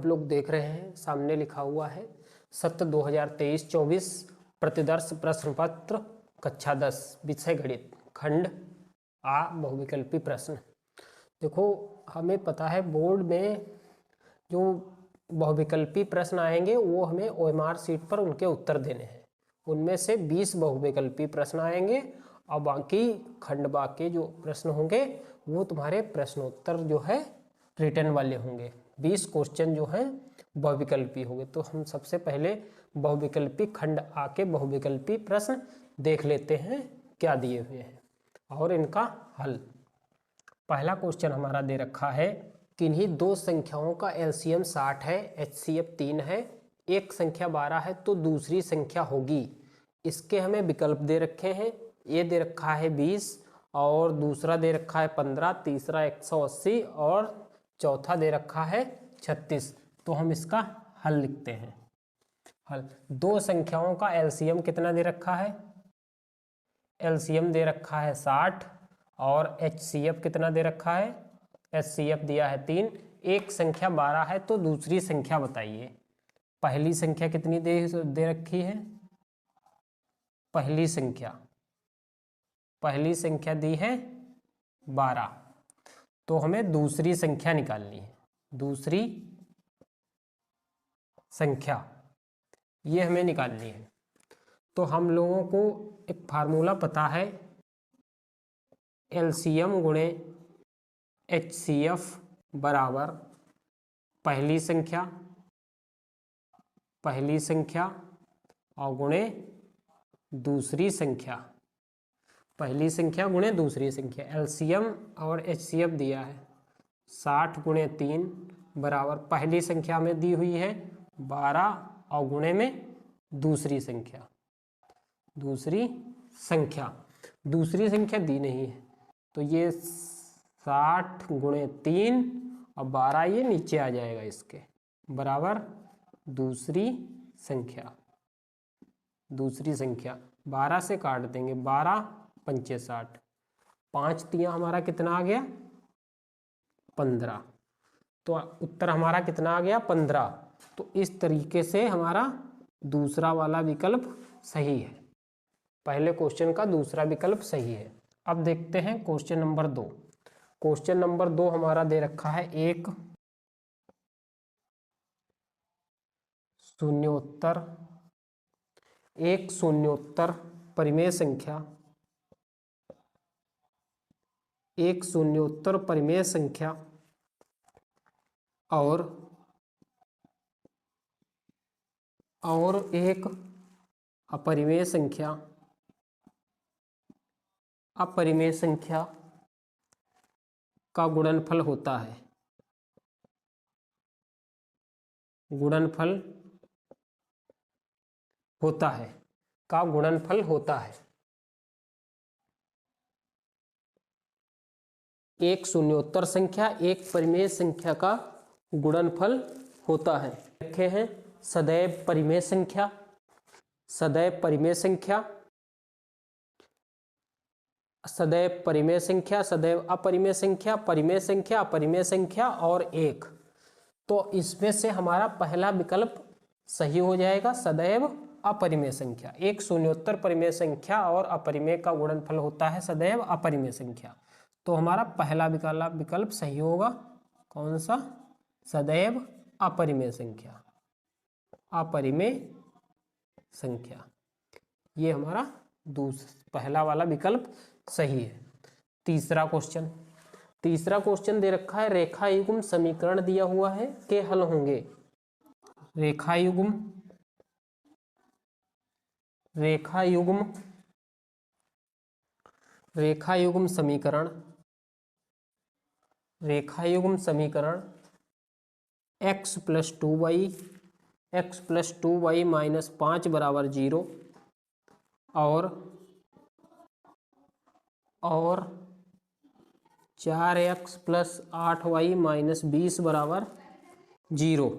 आप लोग देख रहे हैं सामने लिखा हुआ है सत्र 2023-24 प्रतिदर्श प्रश्न पत्र कक्षा 10 विषय गणित खंड आ बहुविकल्पी प्रश्न। देखो हमें पता है बोर्ड में जो बहुविकल्पी प्रश्न आएंगे वो हमें OMR सीट पर उनके उत्तर देने हैं। उनमें से 20 बहुविकल्पी प्रश्न आएंगे और बाकी खंड बाकी जो प्रश्न होंगे वो तुम्हारे प्रश्नोत्तर जो है रिटर्न वाले होंगे। 20 क्वेश्चन जो हैं बहुविकल्पी होंगे। तो हम सबसे पहले बहुविकल्पी खंड आ के बहुविकल्पी प्रश्न देख लेते हैं क्या दिए हुए हैं और इनका हल। पहला क्वेश्चन हमारा दे रखा है किन्हीं दो संख्याओं का LCM 60 है, HCF 3 है, एक संख्या 12 है तो दूसरी संख्या होगी। इसके हमें विकल्प दे रखे हैं। ये दे रखा है 20 और दूसरा दे रखा है 15, तीसरा 180 और चौथा दे रखा है 36। तो हम इसका हल लिखते हैं। हल, दो संख्याओं का LCM कितना दे रखा है? LCM दे रखा है 60 और HCF कितना दे रखा है? HCF दिया है 3। एक संख्या 12 है तो दूसरी संख्या बताइए। पहली संख्या कितनी दे रखी है? पहली संख्या दी है 12। तो हमें दूसरी संख्या निकालनी है। दूसरी संख्या ये हमें निकालनी है। तो हम लोगों को एक फार्मूला पता है LCM गुणे HCF बराबर पहली संख्या और गुणे दूसरी संख्या। पहली संख्या गुणे दूसरी संख्या। LCM और HCF दिया है 60 गुणे 3 बराबर पहली संख्या में दी हुई है 12 और गुणे में दूसरी संख्या। दूसरी संख्या दी नहीं है तो ये 60 गुणे 3 और 12 ये नीचे आ जाएगा इसके बराबर दूसरी संख्या। 12 से काट देंगे 12 पंचे 60, 5 तिया हमारा कितना आ गया? 15। तो उत्तर हमारा कितना आ गया? 15। तो इस तरीके से हमारा दूसरा वाला विकल्प सही है। पहले क्वेश्चन का दूसरा विकल्प सही है। अब देखते हैं क्वेश्चन नंबर 2। क्वेश्चन नंबर 2 हमारा दे रखा है एक शून्योत्तर परिमेय संख्या और एक अपरिमेय संख्या का गुणनफल होता है। एक शून्योत्तर संख्या एक परिमेय संख्या का गुणनफल होता है। रखे हैं सदैव परिमेय संख्या, सदैव अपरिमेय संख्या, परिमेय संख्या, अपरिमेय संख्या और एक। तो इसमें से हमारा पहला विकल्प सही हो जाएगा सदैव अपरिमेय संख्या। एक शून्योत्तर परिमेय संख्या और अपरिमेय का गुणनफल होता है सदैव अपरिमेय संख्या। तो हमारा पहला विकल्प सही होगा। कौन सा? सदैव अपरिमेय संख्या। ये हमारा पहला वाला विकल्प सही है। तीसरा क्वेश्चन दे रखा है रेखायुग्म समीकरण दिया हुआ है के हल होंगे। रेखायुग्म समीकरण x + 2y - 5 बराबर 0 और 4x + 8y - 20 बराबर 0।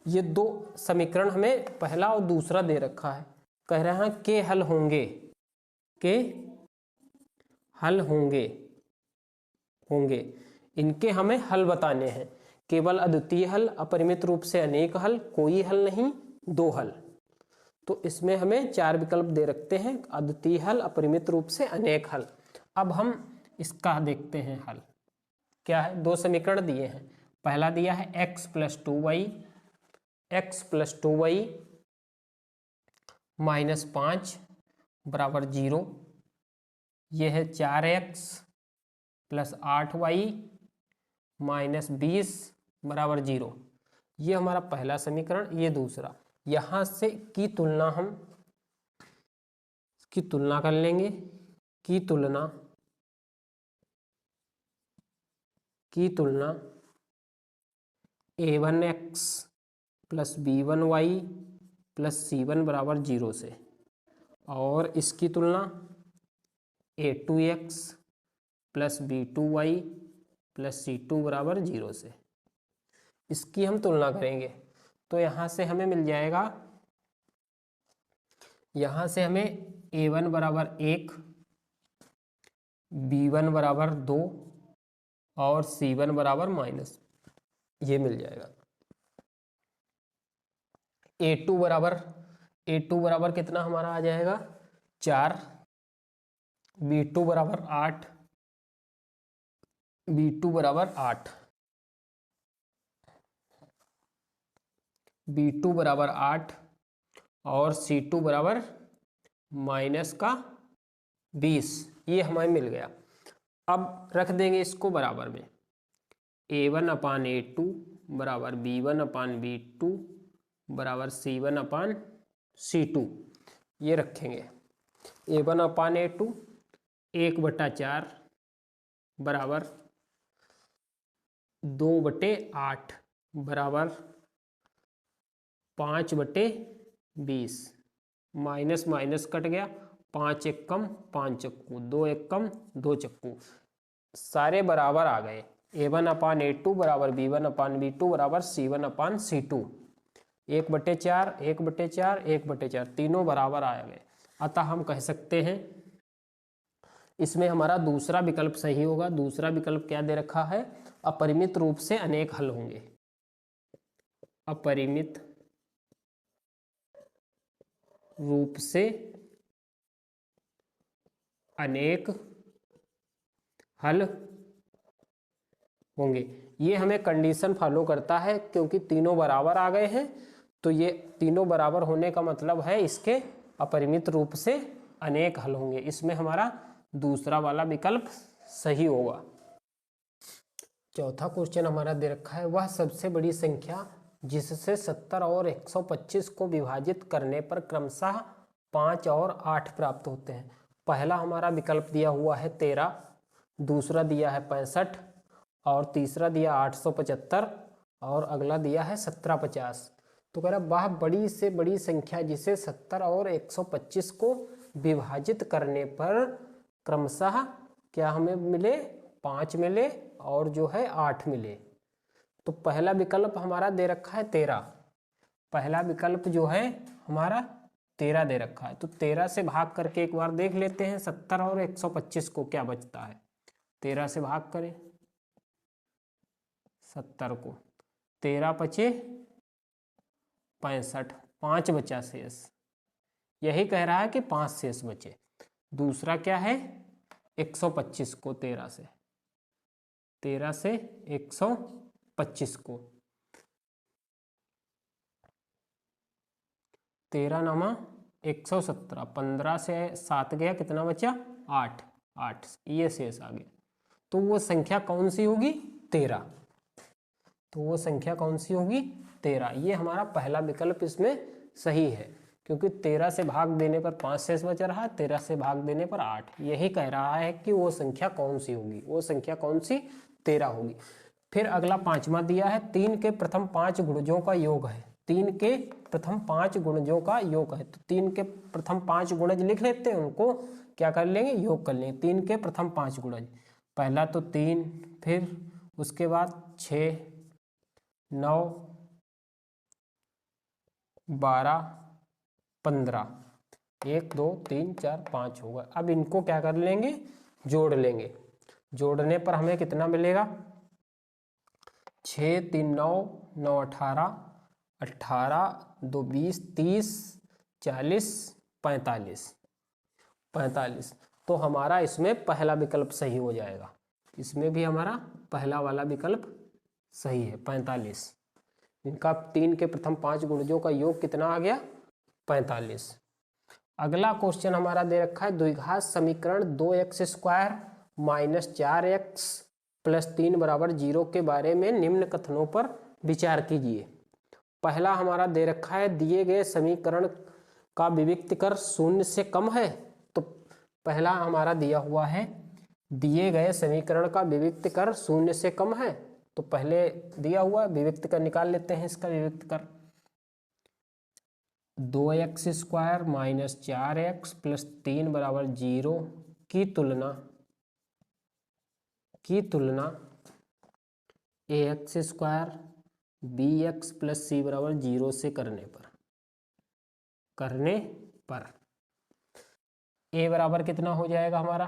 ये दो समीकरण हमें पहला और दूसरा दे रखा है। कह रहे हैं के हल होंगे। इनके हमें हल बताने हैं केवल अद्वितीय हल, अपरिमित रूप से अनेक हल, कोई हल नहीं, दो हल। तो इसमें हमें चार विकल्प दे रखते हैं, अद्वितीय हल, अपरिमित रूप से अनेक हल। अब हम इसका देखते हैं हल क्या है। दो समीकरण दिए हैं, पहला दिया है x + 2y, x + 2y - 5 = 0। यह है 4x + 8y - 20 = 0। ये हमारा पहला समीकरण। ये दूसरा, यहाँ से की तुलना हम कर लेंगे। की तुलना a1x + b1y + c1 = 0 से, और इसकी तुलना a2x + b2y + c2 = 0 से, इसकी हम तुलना करेंगे। तो यहाँ से हमें मिल जाएगा, यहाँ से हमें a1 = 1, b1 = 2 और c1 = ये मिल जाएगा। a2 बराबर कितना हमारा आ जाएगा 4, b2 = 8, b2 = 8, b2 = 8 और c2 = -20। ये हमें मिल गया। अब रख देंगे इसको बराबर में, a1/a2 = b1/b2 = c1/c2। ये रखेंगे। a1/a2 1/4 बराबर 2/8 बराबर 5/20। माइनस माइनस कट गया, 5 एक कम 5 चक्कू, 2 एक कम 2 चक्कू, सारे बराबर आ गए। a1/a2 = b1/b2 = c1/c2। 1/4 1/4 1/4 तीनों बराबर आ गए। अतः हम कह सकते हैं इसमें हमारा दूसरा विकल्प सही होगा। दूसरा विकल्प क्या दे रखा है, अपरिमित रूप से अनेक हल होंगे। अपरिमित रूप से अनेक हल होंगे। ये हमें कंडीशन फॉलो करता है, क्योंकि तीनों बराबर आ गए हैं, तो ये तीनों बराबर होने का मतलब है इसके अपरिमित रूप से अनेक हल होंगे। इसमें हमारा दूसरा वाला विकल्प सही होगा। चौथा क्वेश्चन हमारा दे रखा है, वह सबसे बड़ी संख्या जिससे 70 और 125 को विभाजित करने पर क्रमशः 5 और 8 प्राप्त होते हैं। पहला हमारा विकल्प दिया हुआ है 13, दूसरा दिया है 65 और तीसरा दिया 875 और अगला दिया है 1750। तो कह रहा वह बड़ी से बड़ी संख्या जिसे 70 और 125 को विभाजित करने पर क्रमशः क्या हमें मिले, 5 मिले और जो है 8 मिले। तो पहला विकल्प हमारा दे रखा है 13, पहला विकल्प जो है हमारा 13 दे रखा है। तो 13 से भाग करके एक बार देख लेते हैं 70 और 125 को क्या बचता है। 13 से भाग करें 70 को, 13 पचे 65, 5 बचा शेष। यही कह रहा है कि 5 शेष बचे। दूसरा क्या है 125 को 13 से 125 को 13 नमा 117, 15 से 7 गया, कितना बचा 8, 8 ये शेष आ गया। तो वो संख्या कौन सी होगी 13। तो वो संख्या कौन सी होगी 13। ये हमारा पहला विकल्प इसमें सही है, क्योंकि 13 से भाग देने पर 5 शेष बच रहा है, 13 से भाग देने पर 8। यही कह रहा है कि वो संख्या कौन सी होगी, वो संख्या कौन सी 13 होगी। फिर अगला पांचवा दिया है 3 के प्रथम 5 गुणजों का योग है। 3 के प्रथम 5 गुणजों का योग है। तो 3 के प्रथम 5 गुणज लिख लेते हैं, उनको क्या कर लेंगे, योग कर लेंगे। 3 के प्रथम 5 गुणज, पहला तो 3, फिर उसके बाद 6, 9, 12, 15, 1 2 3 4 5 होगा। अब इनको क्या कर लेंगे, जोड़ लेंगे। जोड़ने पर हमें कितना मिलेगा 6 3 9 9 18 18 2 20 30 40 45 45। तो हमारा इसमें पहला विकल्प सही हो जाएगा। इसमें भी हमारा पहला वाला विकल्प सही है 45। इनका 3 के प्रथम 5 गुणजों का योग कितना आ गया 45। अगला क्वेश्चन हमारा दे रखा है द्विघात समीकरण 2x² माइनस 4x प्लस 3 बराबर 0 के बारे में निम्न कथनों पर विचार कीजिए। पहला हमारा दे रखा है दिए गए समीकरण का विविक्त कर 0 से कम है। तो पहला हमारा दिया हुआ है दिए गए समीकरण का विविक्त कर 0 से कम है। तो पहले दिया हुआ विविक्त कर निकाल लेते हैं। इसका विविक्त कर 2x² माइनस 4x प्लस 3 बराबर 0 की तुलना ax² bx प्लस c बराबर 0 से करने पर a बराबर कितना हो जाएगा हमारा,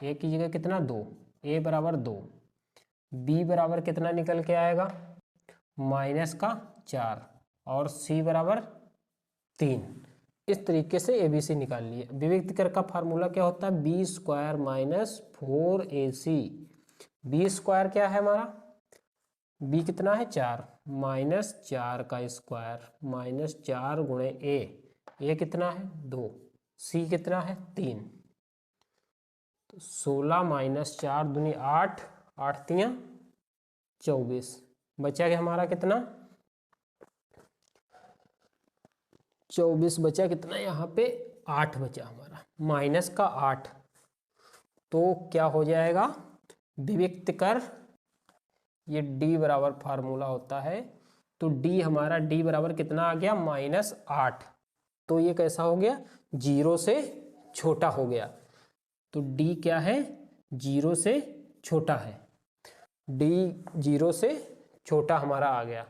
a की जगह कितना 2, a बराबर 2, b बराबर कितना निकल के आएगा -4 और c बराबर 3। इस तरीके से ABC निकाल लिए। विविक्त कर का फार्मूला क्या होता है b² माइनस 4ac। b² क्या है हमारा, b कितना है 4 माइनस 4 का स्क्वायर माइनस 4 गुणे a कितना है 2, c कितना है 3। तो 16 माइनस 4 दूनी 8, 8 तियां 24, बचा गया हमारा कितना 24 बचा, कितना यहाँ पे 8 बचा हमारा माइनस का 8। तो क्या हो जाएगा विविक्त कर, ये d बराबर फार्मूला होता है। तो d हमारा d बराबर कितना आ गया -8। तो ये कैसा हो गया 0 से छोटा हो गया। तो d क्या है 0 से छोटा है, d 0 से छोटा हमारा आ गया।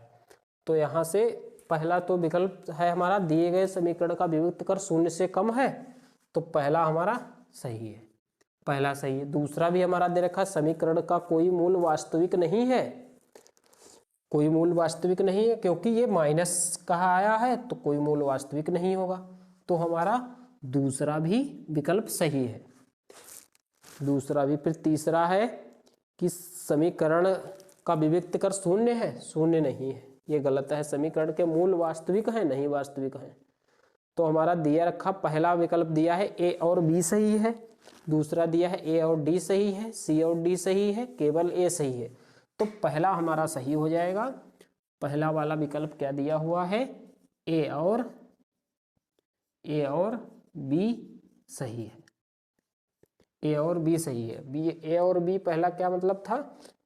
तो यहाँ से पहला तो विकल्प है हमारा दिए गए समीकरण का विविक्त कर 0 से कम है। तो पहला हमारा सही है, पहला सही है। दूसरा भी हमारा दे रखा समीकरण का कोई मूल वास्तविक नहीं है, कोई मूल वास्तविक नहीं है क्योंकि ये माइनस कहा आया है तो कोई मूल वास्तविक नहीं होगा। तो हमारा दूसरा भी विकल्प सही है, दूसरा भी। फिर तीसरा है कि समीकरण का विविक्त कर 0 है, 0 नहीं है, ये गलत है। समीकरण के मूल वास्तविक हैं नहीं वास्तविक हैं। तो हमारा दिया रखा पहला विकल्प दिया है a और b सही है, दूसरा दिया है a और d सही है, c और d सही है, केवल a सही है। तो पहला हमारा सही हो जाएगा। पहला वाला विकल्प क्या दिया हुआ है a और b सही है, a और b सही है। a और b पहला क्या मतलब था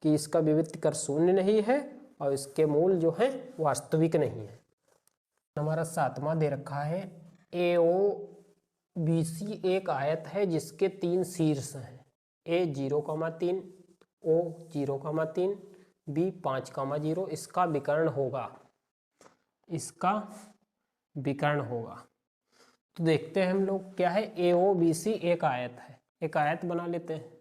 कि इसका विविक्त कर 0 नहीं है और इसके मूल जो है वास्तविक नहीं है। हमारा 7वां दे रखा है AOBC एक आयत है जिसके 3 शीर्ष हैं, A 0,3, O 0,3, B 5,0। इसका विकर्ण होगा। तो देखते हैं हम लोग क्या है। AOBC एक आयत है, एक आयत बना लेते हैं।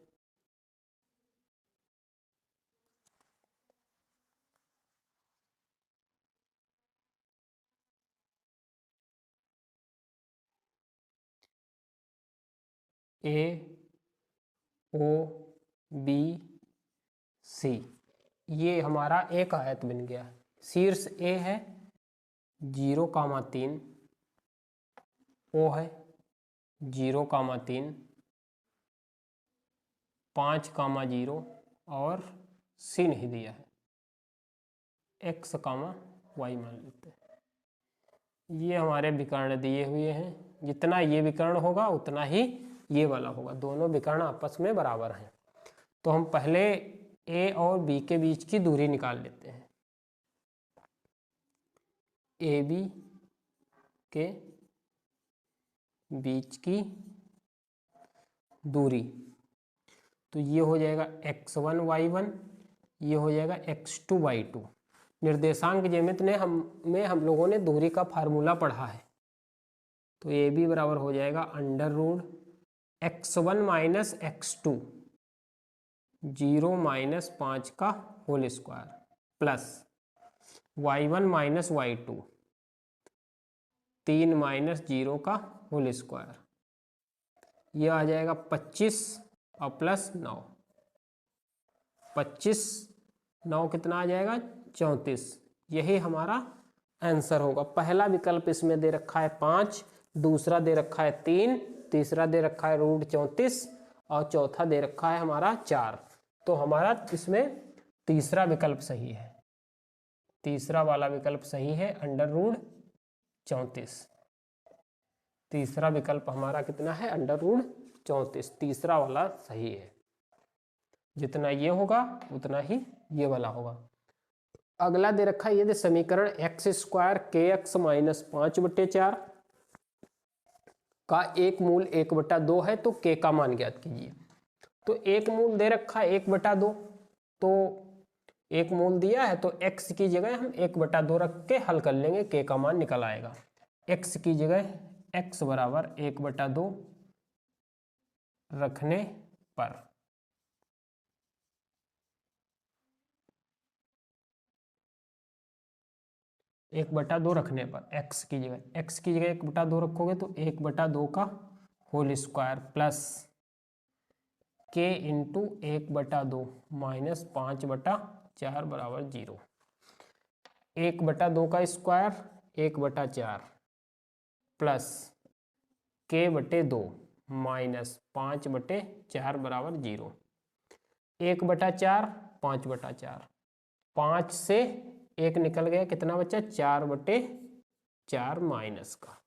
AOBC ये हमारा एक आयत बन गया। शीर्ष A है 0,3, O है 0,3, 5,0 और C नहीं दिया है, X, Y मान लेते हैं। ये हमारे विकर्ण दिए हुए हैं, जितना ये विकर्ण होगा उतना ही ये वाला होगा, दोनों विकर्ण आपस में बराबर हैं। तो हम पहले A और B के बीच की दूरी निकाल लेते हैं। AB के बीच की दूरी, तो ये हो जाएगा x1 y1, ये हो जाएगा x2 y2। निर्देशांक ज्यामिति में हम लोगों ने दूरी का फार्मूला पढ़ा है। तो AB बराबर हो जाएगा √x1 माइनस x2 0 माइनस 5 का whole square plus y1 minus y2, 3 minus 0 का होल स्क्वायर, ये आ जाएगा 25 और प्लस 9, 25 9 कितना आ जाएगा 34। यही हमारा आंसर होगा। पहला विकल्प इसमें दे रखा है 5, दूसरा दे रखा है 3, तीसरा दे रखा है √34 और चौथा दे रखा है हमारा 4। तो हमारा इसमें तीसरा विकल्प सही है, तीसरा वाला विकल्प सही है √34। तीसरा विकल्प हमारा कितना है √34, तीसरा वाला सही है। जितना ये होगा उतना ही ये वाला होगा। अगला दे रखा है यदि समीकरण x² kx माइनस 5/4 का एक मूल 1/2 है तो k का मान ज्ञात कीजिए। तो एक मूल दे रखा है 1/2, तो एक मूल दिया है तो x की जगह हम 1/2 रख के हल कर लेंगे, k का मान निकल आएगा। x की जगह x बराबर 1/2 रखने पर 1/2 रखने पर x की जगह 1/2 रखोगे तो 1/2 का whole square plus k into 1/2 minus 5/4 बराबर 0। 1/2 का स्क्वायर 1/4 प्लस k/2 माइनस 5/4 बराबर 0। 1/4 5/4, 5 से 1 निकल गया, कितना बचा 4/4 माइनस का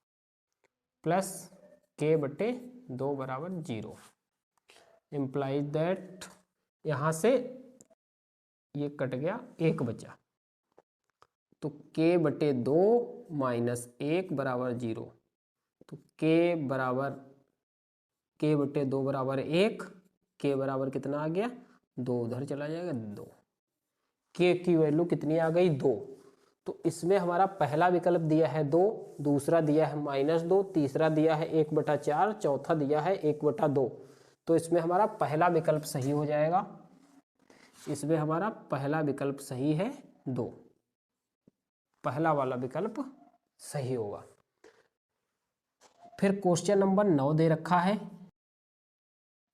प्लस k/2 बराबर 0। इम्प्लाइज दैट यहाँ से ये कट गया, 1 बचा, तो k/2 माइनस 1 बराबर 0। तो k/2 बराबर 1, k बराबर कितना आ गया 2, उधर चला जाएगा 2, k की वैल्यू कितनी आ गई 2। तो इसमें हमारा पहला विकल्प दिया है 2, दूसरा दिया है -2, तीसरा दिया है 1/4, चौथा दिया है 1/2। तो इसमें हमारा पहला विकल्प सही हो जाएगा। इसमें हमारा पहला विकल्प सही है 2, पहला वाला विकल्प सही होगा। फिर क्वेश्चन नंबर 9 दे रखा है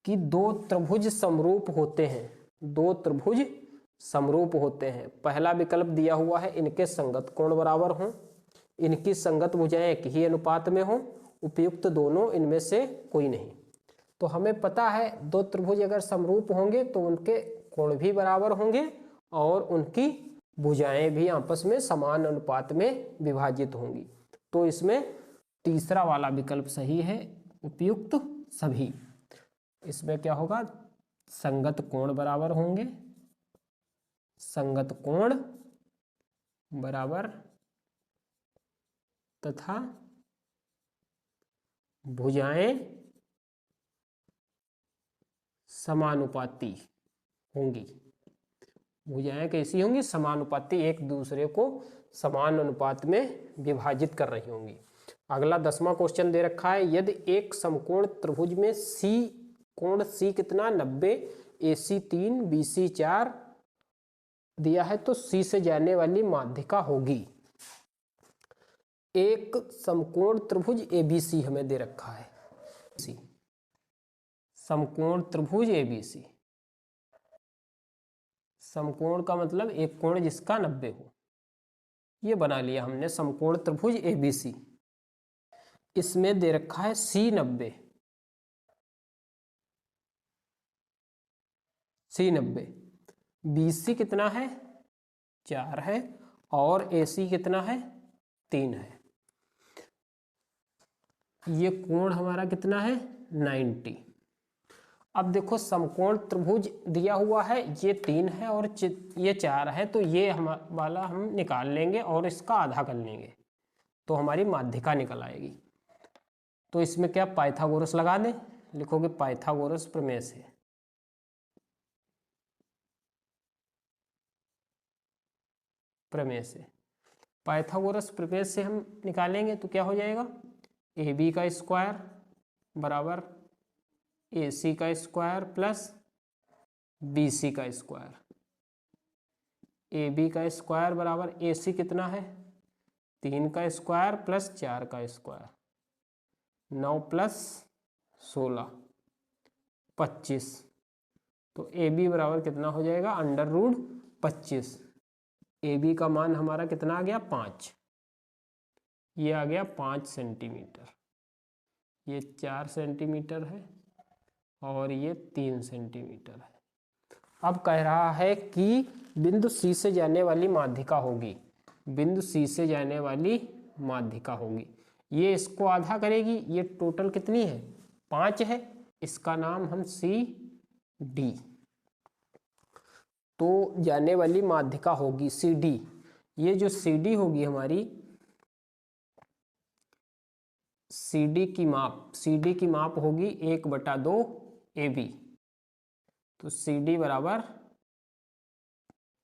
कि दो त्रिभुज समरूप होते हैं, दो त्रिभुज समरूप होते हैं। पहला विकल्प दिया हुआ है इनके संगत कोण बराबर हों, इनकी संगत भुजाएं एक ही अनुपात में हों, उपयुक्त दोनों इनमें से कोई नहीं। तो हमें पता है दो त्रिभुज अगर समरूप होंगे तो उनके कोण भी बराबर होंगे और उनकी भुजाएं भी आपस में समान अनुपात में विभाजित होंगी। तो इसमें तीसरा वाला विकल्प सही है, उपयुक्त सभी। इसमें क्या होगा, संगत कोण बराबर होंगे, संगत कोण बराबर तथा भुजाएं समानुपाती होंगी। भुजाएं कैसी होंगी, समानुपाती, एक दूसरे को समान अनुपात में विभाजित कर रही होंगी। अगला 10वां क्वेश्चन दे रखा है यदि एक समकोण त्रिभुज में सी कोण सी कितना 90, AC 3, BC 4 दिया है तो सी से जाने वाली माध्यिका होगी। एक समकोण त्रिभुज ABC हमें दे रखा है, समकोण त्रिभुज ABC, समकोण का मतलब एक कोण जिसका 90 हो, ये बना लिया हमने समकोण त्रिभुज ABC। इसमें दे रखा है C 90, BC कितना है 4 है और AC कितना है 3 है। ये कोण हमारा कितना है 90। अब देखो समकोण त्रिभुज दिया हुआ है, ये 3 है और ये 4 है, तो ये वाला हम निकाल लेंगे और इसका आधा कर लेंगे तो हमारी माध्यिका निकल आएगी। तो इसमें क्या पाइथागोरस लगा दें, लिखोगे पाइथागोरस प्रमेय से। पाइथागोरस प्रमेय से हम निकालेंगे तो क्या हो जाएगा, AB का स्क्वायर बराबर AC का स्क्वायर प्लस BC का स्क्वायर। ए बी का स्क्वायर बराबर ए सी कितना है 3 का स्क्वायर प्लस 4 का स्क्वायर 9 प्लस 16 25। तो ए बी बराबर कितना हो जाएगा अंडर रूट 25। ए बी का मान हमारा कितना आ गया 5, ये आ गया 5 सेंटीमीटर, ये 4 सेंटीमीटर है और ये 3 सेंटीमीटर है। अब कह रहा है कि बिंदु सी से जाने वाली माध्यिका होगी, बिंदु सी से जाने वाली माध्यिका होगी, ये इसको आधा करेगी, ये टोटल कितनी है 5 है, इसका नाम हम सी डी। तो जाने वाली माध्यिका होगी सी डी। ये जो सी डी होगी हमारी, सी डी की माप होगी 1/2 ए बी। तो सी डी बराबर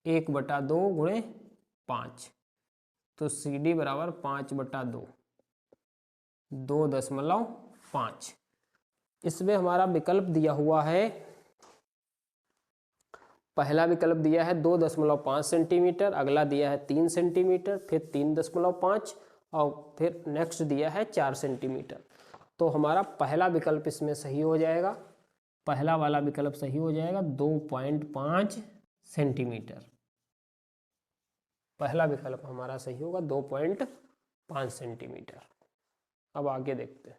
1/2 गुणे 5। तो सी डी बराबर 5/2, 2.5। इसमें हमारा विकल्प दिया हुआ है, पहला विकल्प दिया है 2.5 सेंटीमीटर, अगला दिया है 3 सेंटीमीटर, फिर 3.5 और फिर नेक्स्ट दिया है 4 सेंटीमीटर। तो हमारा पहला विकल्प इसमें सही हो जाएगा, पहला वाला विकल्प सही हो जाएगा 2.5 सेंटीमीटर। पहला विकल्प हमारा सही होगा 2.5 सेंटीमीटर। अब आगे देखते हैं।